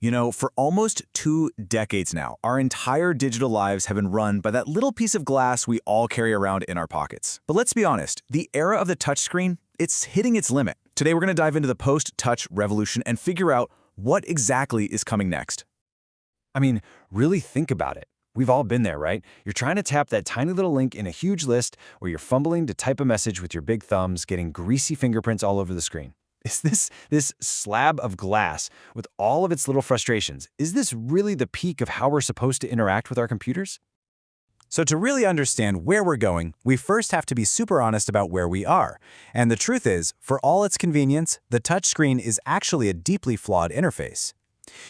You know, for almost 2 decades now, our entire digital lives have been run by that little piece of glass we all carry around in our pockets. But let's be honest, the era of the touchscreen, it's hitting its limit. Today we're going to dive into the post-touch revolution and figure out what exactly is coming next. I mean, really think about it. We've all been there, right? You're trying to tap that tiny little link in a huge list, or you're fumbling to type a message with your big thumbs, getting greasy fingerprints all over the screen. Is this slab of glass with all of its little frustrations, is this really the peak of how we're supposed to interact with our computers? So to really understand where we're going, we first have to be super honest about where we are. And the truth is, for all its convenience, the touchscreen is actually a deeply flawed interface.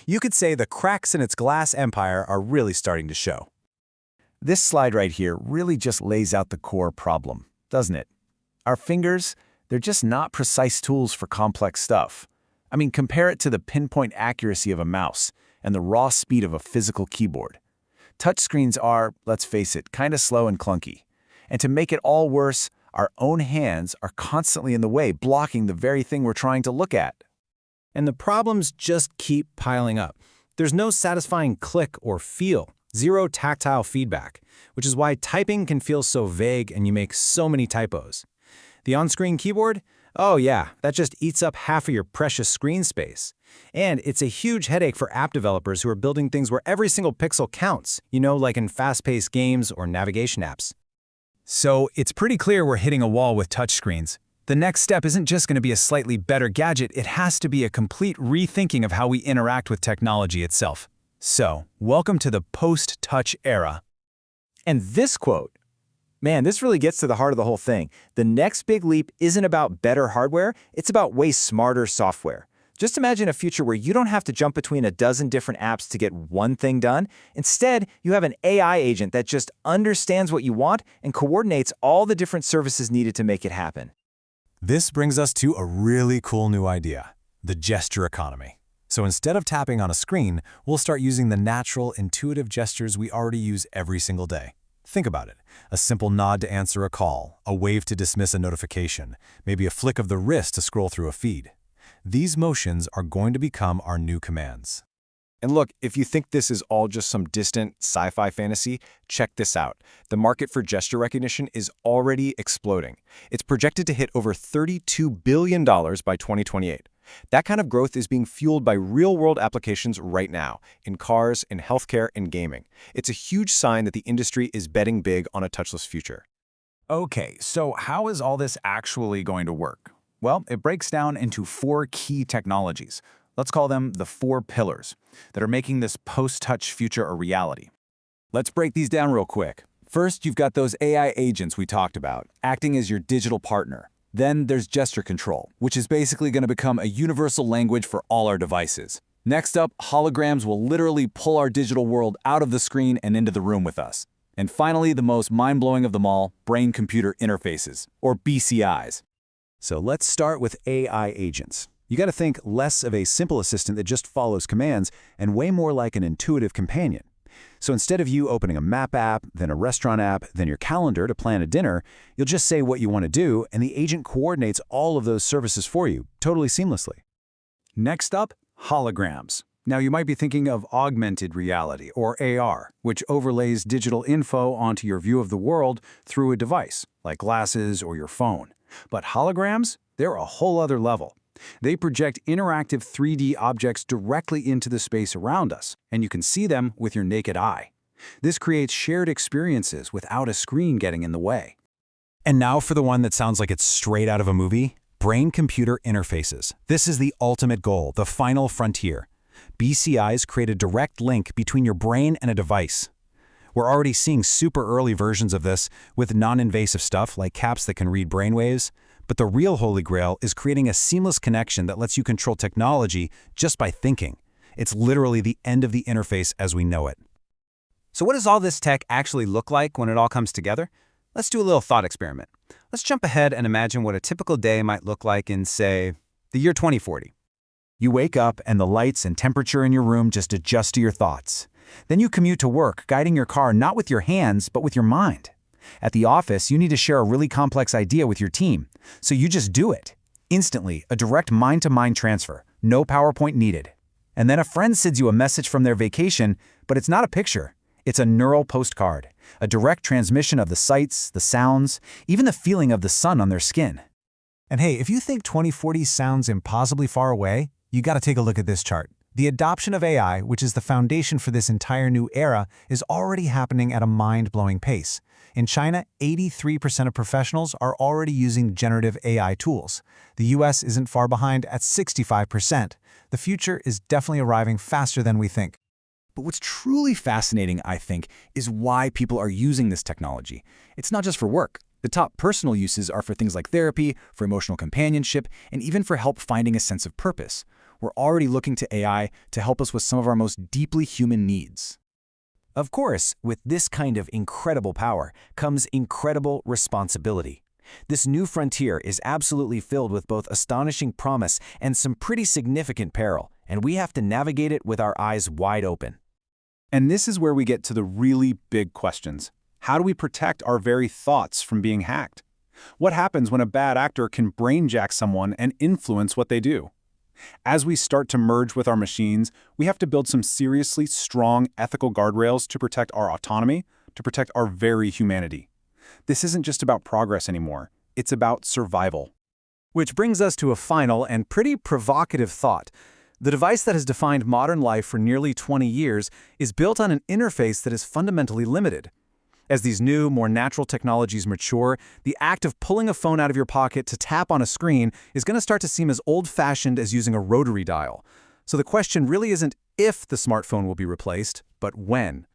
You could say the cracks in its glass empire are really starting to show. This slide right here really just lays out the core problem, doesn't it? Our fingers, they're just not precise tools for complex stuff. I mean, compare it to the pinpoint accuracy of a mouse and the raw speed of a physical keyboard. Touchscreens are, let's face it, kind of slow and clunky. And to make it all worse, our own hands are constantly in the way, blocking the very thing we're trying to look at. And the problems just keep piling up. There's no satisfying click or feel, zero tactile feedback, which is why typing can feel so vague and you make so many typos. The on-screen keyboard? Oh yeah, that just eats up half of your precious screen space. And it's a huge headache for app developers who are building things where every single pixel counts, like in fast-paced games or navigation apps. So it's pretty clear we're hitting a wall with touchscreens. The next step isn't just going to be a slightly better gadget, it has to be a complete rethinking of how we interact with technology itself. So, welcome to the post-touch era. And this quote, man, this really gets to the heart of the whole thing. The next big leap isn't about better hardware, it's about way smarter software. Just imagine a future where you don't have to jump between a dozen different apps to get one thing done. Instead, you have an AI agent that just understands what you want and coordinates all the different services needed to make it happen. This brings us to a really cool new idea, the gesture economy. So instead of tapping on a screen, we'll start using the natural, intuitive gestures we already use every single day. Think about it. A simple nod to answer a call, a wave to dismiss a notification, maybe a flick of the wrist to scroll through a feed. These motions are going to become our new commands. And look, if you think this is all just some distant sci-fi fantasy, check this out. The market for gesture recognition is already exploding. It's projected to hit over $32 billion by 2028. That kind of growth is being fueled by real-world applications right now, in cars, in healthcare, and gaming. It's a huge sign that the industry is betting big on a touchless future. Okay, so how is all this actually going to work? Well, it breaks down into 4 key technologies. Let's call them the 4 pillars that are making this post-touch future a reality. Let's break these down real quick. First, you've got those AI agents we talked about, acting as your digital partner. Then there's gesture control, which is basically going to become a universal language for all our devices. Next up, holograms will literally pull our digital world out of the screen and into the room with us. And finally, the most mind-blowing of them all, brain-computer interfaces, or BCIs. So let's start with AI agents. You got to think less of a simple assistant that just follows commands and way more like an intuitive companion. So instead of you opening a map app, then a restaurant app, then your calendar to plan a dinner, you'll just say what you want to do, and the agent coordinates all of those services for you, totally seamlessly. Next up, holograms. Now you might be thinking of augmented reality, or AR, which overlays digital info onto your view of the world through a device, like glasses or your phone. But holograms, they're a whole other level. They project interactive 3D objects directly into the space around us, and you can see them with your naked eye. This creates shared experiences without a screen getting in the way. And now for the one that sounds like it's straight out of a movie, brain-computer interfaces. This is the ultimate goal, the final frontier. BCIs create a direct link between your brain and a device. We're already seeing super early versions of this with non-invasive stuff like caps that can read brainwaves. But the real holy grail is creating a seamless connection that lets you control technology just by thinking. It's literally the end of the interface as we know it. So what does all this tech actually look like when it all comes together? Let's do a little thought experiment. Let's jump ahead and imagine what a typical day might look like in, say, the year 2040. You wake up and the lights and temperature in your room just adjust to your thoughts. Then you commute to work, guiding your car not with your hands, but with your mind. At the office, you need to share a really complex idea with your team, so you just do it. Instantly, a direct mind-to-mind transfer, no PowerPoint needed. And then a friend sends you a message from their vacation, but it's not a picture. It's a neural postcard, a direct transmission of the sights, the sounds, even the feeling of the sun on their skin. And hey, if you think 2040 sounds impossibly far away, you gotta take a look at this chart. The adoption of AI, which is the foundation for this entire new era, is already happening at a mind-blowing pace. In China, 83% of professionals are already using generative AI tools. The US isn't far behind at 65%. The future is definitely arriving faster than we think. But what's truly fascinating, I think, is why people are using this technology. It's not just for work. The top personal uses are for things like therapy, for emotional companionship, and even for help finding a sense of purpose. We're already looking to AI to help us with some of our most deeply human needs. Of course, with this kind of incredible power comes incredible responsibility. This new frontier is absolutely filled with both astonishing promise and some pretty significant peril, and we have to navigate it with our eyes wide open. And this is where we get to the really big questions. How do we protect our very thoughts from being hacked? What happens when a bad actor can brainjack someone and influence what they do? As we start to merge with our machines, we have to build some seriously strong ethical guardrails to protect our autonomy, to protect our very humanity. This isn't just about progress anymore. It's about survival. Which brings us to a final and pretty provocative thought. The device that has defined modern life for nearly 20 years is built on an interface that is fundamentally limited. As these new, more natural technologies mature, the act of pulling a phone out of your pocket to tap on a screen is going to start to seem as old-fashioned as using a rotary dial. So the question really isn't if the smartphone will be replaced, but when.